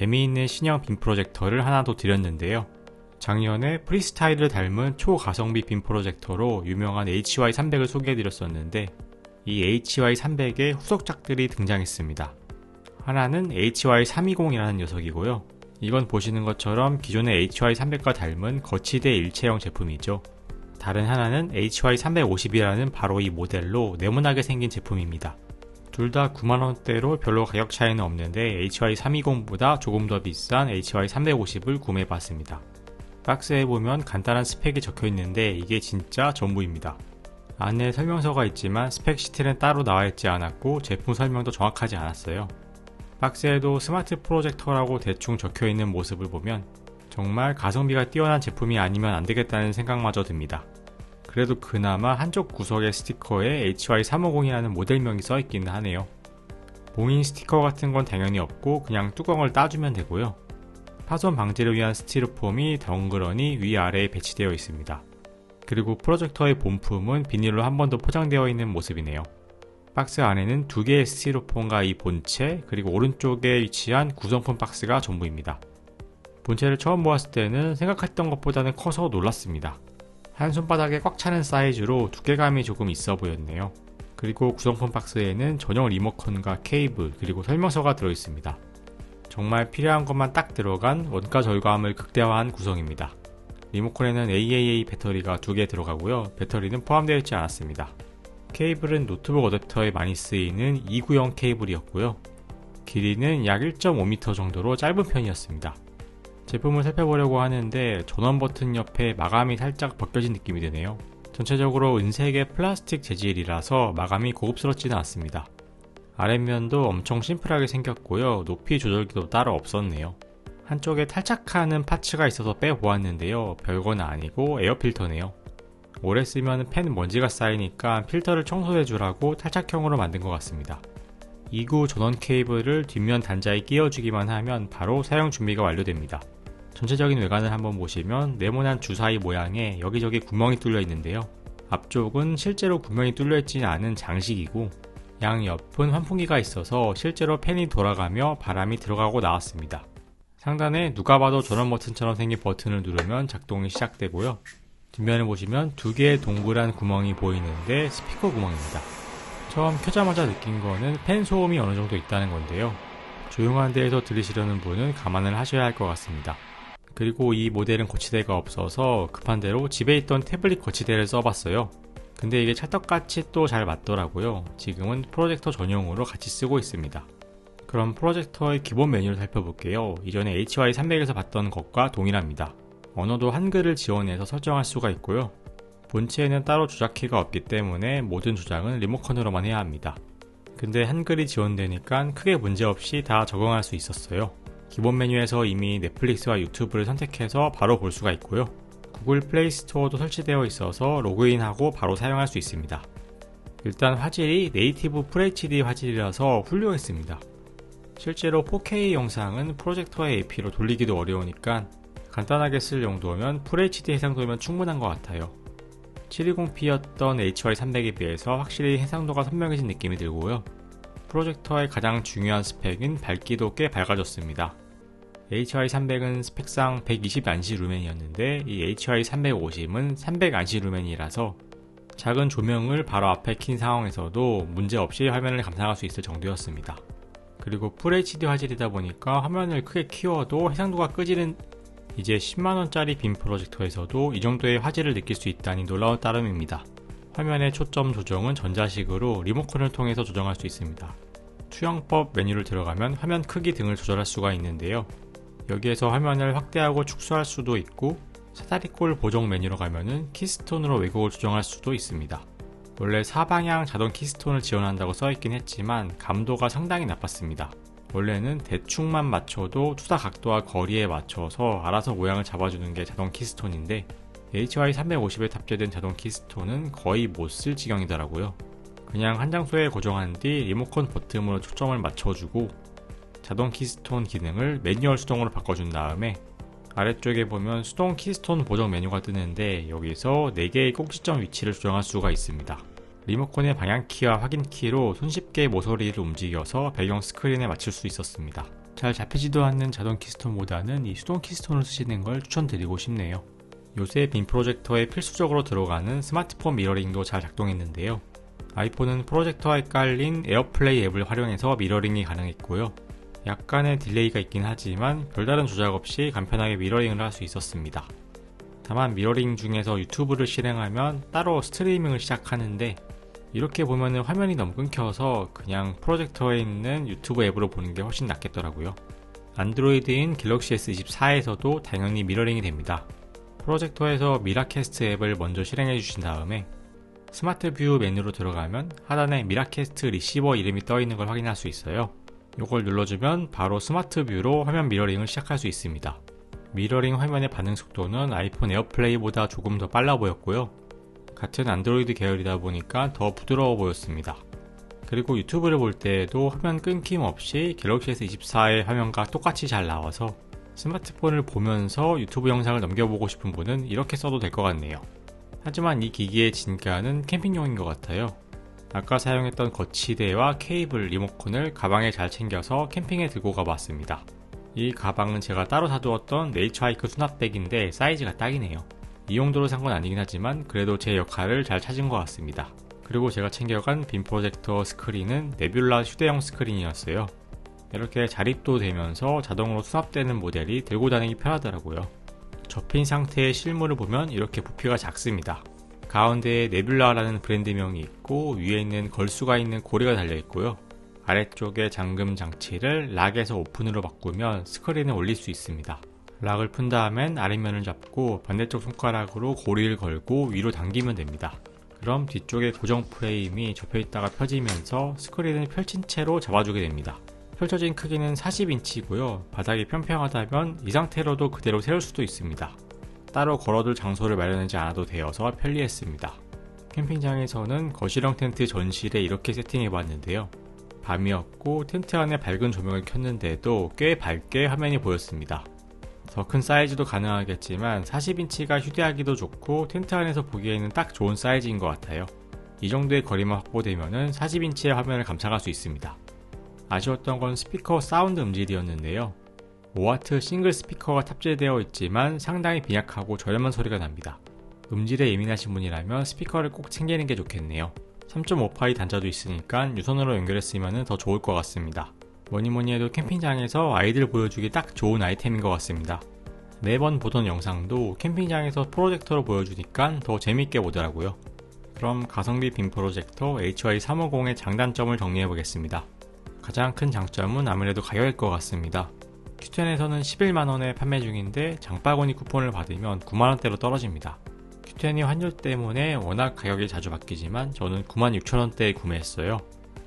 재미있는 신형 빔 프로젝터를 하나 더 드렸는데요. 작년에 프리스타일을 닮은 초가성비 빔 프로젝터로 유명한 HY300을 소개해드렸었는데 이 HY300의 후속작들이 등장했습니다. 하나는 HY320이라는 녀석이고요. 이건 보시는 것처럼 기존의 HY300과 닮은 거치대 일체형 제품이죠. 다른 하나는 HY350이라는 바로 이 모델로 네모나게 생긴 제품입니다. 둘 다 9만원대로 별로 가격 차이는 없는데 HY320보다 조금 더 비싼 HY350을 구매해봤습니다. 박스에 보면 간단한 스펙이 적혀있는데 이게 진짜 전부입니다. 안에 설명서가 있지만 스펙 시트는 따로 나와있지 않았고 제품 설명도 정확하지 않았어요. 박스에도 스마트 프로젝터라고 대충 적혀있는 모습을 보면 정말 가성비가 뛰어난 제품이 아니면 안되겠다는 생각마저 듭니다. 그래도 그나마 한쪽 구석의 스티커에 HY350이라는 모델명이 써있기는 하네요. 봉인 스티커 같은 건 당연히 없고 그냥 뚜껑을 따주면 되고요. 파손 방지를 위한 스티로폼이 덩그러니 위아래에 배치되어 있습니다. 그리고 프로젝터의 본품은 비닐로 한 번 더 포장되어 있는 모습이네요. 박스 안에는 두 개의 스티로폼과 이 본체, 그리고 오른쪽에 위치한 구성품 박스가 전부입니다. 본체를 처음 보았을 때는 생각했던 것보다는 커서 놀랐습니다. 한 손바닥에 꽉 차는 사이즈로 두께감이 조금 있어 보였네요. 그리고 구성품 박스에는 전용 리모컨과 케이블, 그리고 설명서가 들어있습니다. 정말 필요한 것만 딱 들어간 원가 절감을 극대화한 구성입니다. 리모컨에는 AAA 배터리가 2개 들어가고요. 배터리는 포함되어 있지 않았습니다. 케이블은 노트북 어댑터에 많이 쓰이는 2구형 케이블이었고요. 길이는 약 1.5m 정도로 짧은 편이었습니다. 제품을 살펴보려고 하는데 전원 버튼 옆에 마감이 살짝 벗겨진 느낌이 드네요. 전체적으로 은색의 플라스틱 재질이라서 마감이 고급스럽지는 않습니다. 아랫면도 엄청 심플하게 생겼고요. 높이 조절기도 따로 없었네요. 한쪽에 탈착하는 파츠가 있어서 빼보았는데요. 별건 아니고 에어 필터네요. 오래 쓰면 펜 먼지가 쌓이니까 필터를 청소해주라고 탈착형으로 만든 것 같습니다. 2구 전원 케이블을 뒷면 단자에 끼워주기만 하면 바로 사용 준비가 완료됩니다. 전체적인 외관을 한번 보시면 네모난 주사위 모양에 여기저기 구멍이 뚫려 있는데요. 앞쪽은 실제로 구멍이 뚫려 있지는 않은 장식이고 양옆은 환풍기가 있어서 실제로 팬이 돌아가며 바람이 들어가고 나왔습니다. 상단에 누가 봐도 전원 버튼처럼 생긴 버튼을 누르면 작동이 시작되고요. 뒷면을 보시면 두 개의 동그란 구멍이 보이는데 스피커 구멍입니다. 처음 켜자마자 느낀 거는 팬 소음이 어느 정도 있다는 건데요. 조용한 데에서 들으시려는 분은 감안을 하셔야 할 것 같습니다. 그리고 이 모델은 거치대가 없어서 급한 대로 집에 있던 태블릿 거치대를 써봤어요. 근데 이게 찰떡같이 또 잘 맞더라고요. 지금은 프로젝터 전용으로 같이 쓰고 있습니다. 그럼 프로젝터의 기본 메뉴를 살펴볼게요. 이전에 HY300에서 봤던 것과 동일합니다. 언어도 한글을 지원해서 설정할 수가 있고요. 본체에는 따로 조작키가 없기 때문에 모든 조작은 리모컨으로만 해야 합니다. 근데 한글이 지원되니까 크게 문제없이 다 적응할 수 있었어요. 기본 메뉴에서 이미 넷플릭스와 유튜브를 선택해서 바로 볼 수가 있고요. 구글 플레이 스토어도 설치되어 있어서 로그인하고 바로 사용할 수 있습니다. 일단 화질이 네이티브 FHD 화질이라서 훌륭했습니다. 실제로 4K 영상은 프로젝터의 AP로 돌리기도 어려우니까 간단하게 쓸 용도면 FHD 해상도면 충분한 것 같아요. 720p였던 HY300에 비해서 확실히 해상도가 선명해진 느낌이 들고요. 프로젝터의 가장 중요한 스펙은 밝기도 꽤 밝아졌습니다. HY300은 스펙상 120 안시 루멘이었는데 이 HY350은 300 안시 루멘이라서 작은 조명을 바로 앞에 킨 상황에서도 문제없이 화면을 감상할 수 있을 정도였습니다. 그리고 FHD 화질이다 보니까 화면을 크게 키워도 해상도가 끄지는 이제 10만원짜리 빔 프로젝터에서도 이 정도의 화질을 느낄 수 있다니 놀라운 따름입니다. 화면의 초점 조정은 전자식으로 리모컨을 통해서 조정할 수 있습니다. 투영법 메뉴를 들어가면 화면 크기 등을 조절할 수가 있는데요. 여기에서 화면을 확대하고 축소할 수도 있고 사다리꼴 보정 메뉴로 가면은 키스톤으로 왜곡을 조정할 수도 있습니다. 원래 사방향 자동 키스톤을 지원한다고 써있긴 했지만 감도가 상당히 나빴습니다. 원래는 대충만 맞춰도 투사 각도와 거리에 맞춰서 알아서 모양을 잡아주는 게 자동 키스톤인데 HY350에 탑재된 자동 키스톤은 거의 못 쓸 지경이더라고요. 그냥 한 장소에 고정한 뒤 리모컨 버튼으로 초점을 맞춰주고 자동 키스톤 기능을 매뉴얼 수동으로 바꿔준 다음에 아래쪽에 보면 수동 키스톤 보정 메뉴가 뜨는데 여기서 4개의 꼭지점 위치를 조정할 수가 있습니다. 리모컨의 방향키와 확인키로 손쉽게 모서리를 움직여서 배경 스크린에 맞출 수 있었습니다. 잘 잡히지도 않는 자동 키스톤보다는 이 수동 키스톤을 쓰시는 걸 추천드리고 싶네요. 요새 빔 프로젝터에 필수적으로 들어가는 스마트폰 미러링도 잘 작동했는데요. 아이폰은 프로젝터에 깔린 에어플레이 앱을 활용해서 미러링이 가능했고요. 약간의 딜레이가 있긴 하지만 별다른 조작 없이 간편하게 미러링을 할 수 있었습니다. 다만 미러링 중에서 유튜브를 실행하면 따로 스트리밍을 시작하는데 이렇게 보면은 화면이 너무 끊겨서 그냥 프로젝터에 있는 유튜브 앱으로 보는 게 훨씬 낫겠더라고요. 안드로이드인 갤럭시 S24에서도 당연히 미러링이 됩니다. 프로젝터에서 미라캐스트 앱을 먼저 실행해 주신 다음에 스마트 뷰 메뉴로 들어가면 하단에 미라캐스트 리시버 이름이 떠 있는 걸 확인할 수 있어요. 이걸 눌러주면 바로 스마트 뷰로 화면 미러링을 시작할 수 있습니다. 미러링 화면의 반응 속도는 아이폰 에어플레이보다 조금 더 빨라 보였고요. 같은 안드로이드 계열이다 보니까 더 부드러워 보였습니다. 그리고 유튜브를 볼 때에도 화면 끊김 없이 갤럭시 S24의 화면과 똑같이 잘 나와서 스마트폰을 보면서 유튜브 영상을 넘겨보고 싶은 분은 이렇게 써도 될 것 같네요. 하지만 이 기기의 진가는 캠핑용인 것 같아요. 아까 사용했던 거치대와 케이블, 리모컨을 가방에 잘 챙겨서 캠핑에 들고 가봤습니다. 이 가방은 제가 따로 사두었던 네이처하이크 수납백인데 사이즈가 딱이네요. 이 용도로 산 건 아니긴 하지만 그래도 제 역할을 잘 찾은 것 같습니다. 그리고 제가 챙겨간 빔 프로젝터 스크린은 네뷸라 휴대용 스크린이었어요. 이렇게 자립도 되면서 자동으로 수납되는 모델이 들고 다니기 편하더라고요. 접힌 상태의 실물을 보면 이렇게 부피가 작습니다. 가운데에 네뷸라라는 브랜드명이 있고 위에 있는 걸수가 있는 고리가 달려있고요. 아래쪽에 잠금 장치를 락에서 오픈으로 바꾸면 스크린을 올릴 수 있습니다. 락을 푼 다음엔 아랫면을 잡고 반대쪽 손가락으로 고리를 걸고 위로 당기면 됩니다. 그럼 뒤쪽에 고정 프레임이 접혀있다가 펴지면서 스크린을 펼친 채로 잡아주게 됩니다. 펼쳐진 크기는 40인치고요. 바닥이 평평하다면 이 상태로도 그대로 세울 수도 있습니다. 따로 걸어둘 장소를 마련하지 않아도 되어서 편리했습니다. 캠핑장에서는 거실형 텐트 전실에 이렇게 세팅해봤는데요. 밤이었고 텐트 안에 밝은 조명을 켰는데도 꽤 밝게 화면이 보였습니다. 더 큰 사이즈도 가능하겠지만 40인치가 휴대하기도 좋고 텐트 안에서 보기에는 딱 좋은 사이즈인 것 같아요. 이 정도의 거리만 확보되면 40인치의 화면을 감상할 수 있습니다. 아쉬웠던 건 스피커 사운드 음질이었는데요. 5W 싱글 스피커가 탑재되어 있지만 상당히 빈약하고 저렴한 소리가 납니다. 음질에 예민하신 분이라면 스피커를 꼭 챙기는 게 좋겠네요. 3.5파이 단자도 있으니까 유선으로 연결했으면 더 좋을 것 같습니다. 뭐니뭐니 해도 캠핑장에서 아이들 보여주기 딱 좋은 아이템인 것 같습니다. 매번 보던 영상도 캠핑장에서 프로젝터로 보여주니까 더 재밌게 보더라고요. 그럼 가성비 빔 프로젝터 HY350의 장단점을 정리해 보겠습니다. 가장 큰 장점은 아무래도 가격일 것 같습니다. Q10에서는 11만원에 판매 중인데 장바구니 쿠폰을 받으면 9만원대로 떨어집니다. Q10이 환율 때문에 워낙 가격이 자주 바뀌지만 저는 96,000원대에 구매했어요.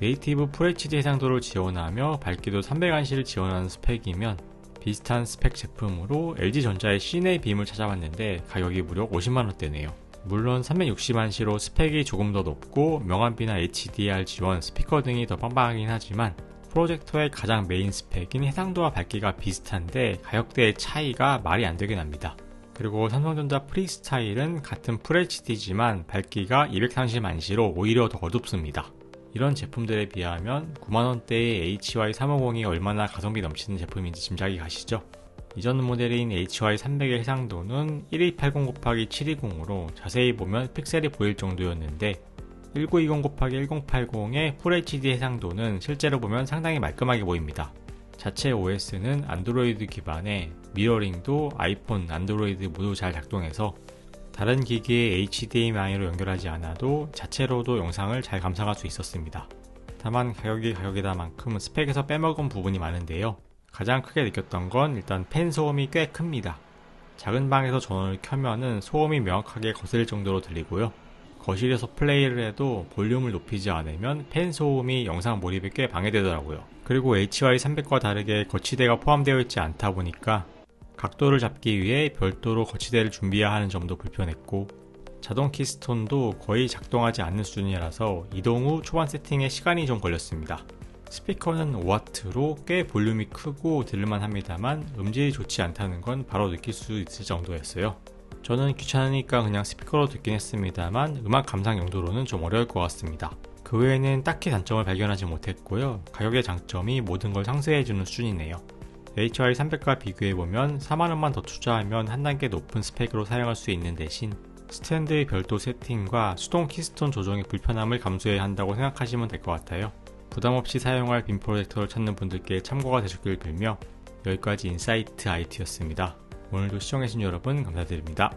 네이티브 FHD 해상도를 지원하며 밝기도 300안시를 지원하는 스펙이면 비슷한 스펙 제품으로 LG전자의 시내 빔을 찾아봤는데 가격이 무려 50만원대네요. 물론 360안시로 스펙이 조금 더 높고 명암비나 HDR 지원, 스피커 등이 더 빵빵하긴 하지만 프로젝터의 가장 메인 스펙인 해상도와 밝기가 비슷한데 가격대의 차이가 말이 안 되게 납니다. 그리고 삼성전자 프리스타일은 같은 FHD지만 밝기가 230안시로 오히려 더 어둡습니다. 이런 제품들에 비하면 9만원대의 HY350이 얼마나 가성비 넘치는 제품인지 짐작이 가시죠? 이전 모델인 HY300의 해상도는 1280x720으로 자세히 보면 픽셀이 보일 정도였는데 1920x1080의 FHD 해상도는 실제로 보면 상당히 말끔하게 보입니다. 자체 OS는 안드로이드 기반에 미러링도 아이폰, 안드로이드 모두 잘 작동해서 다른 기기에 HDMI로 연결하지 않아도 자체로도 영상을 잘 감상할 수 있었습니다. 다만 가격이 가격이다만큼 스펙에서 빼먹은 부분이 많은데요. 가장 크게 느꼈던 건 일단 팬 소음이 꽤 큽니다. 작은 방에서 전원을 켜면은 소음이 명확하게 거슬릴 정도로 들리고요. 거실에서 플레이를 해도 볼륨을 높이지 않으면 팬 소음이 영상 몰입에 꽤 방해되더라고요. 그리고 HY300과 다르게 거치대가 포함되어 있지 않다 보니까 각도를 잡기 위해 별도로 거치대를 준비해야 하는 점도 불편했고 자동 키스톤도 거의 작동하지 않는 수준이라서 이동 후 초반 세팅에 시간이 좀 걸렸습니다. 스피커는 5W로 꽤 볼륨이 크고 들을만 합니다만 음질이 좋지 않다는 건 바로 느낄 수 있을 정도였어요. 저는 귀찮으니까 그냥 스피커로 듣긴 했습니다만 음악 감상 용도로는 좀 어려울 것 같습니다. 그 외에는 딱히 단점을 발견하지 못했고요. 가격의 장점이 모든 걸 상쇄해주는 수준이네요. HY300과 비교해보면 4만원만 더 투자하면 한 단계 높은 스펙으로 사용할 수 있는 대신 스탠드의 별도 세팅과 수동 키스톤 조정의 불편함을 감수해야 한다고 생각하시면 될 것 같아요. 부담없이 사용할 빔 프로젝터를 찾는 분들께 참고가 되셨길 빌며 여기까지 인사이트 IT였습니다. 오늘도 시청해주신 여러분 감사드립니다.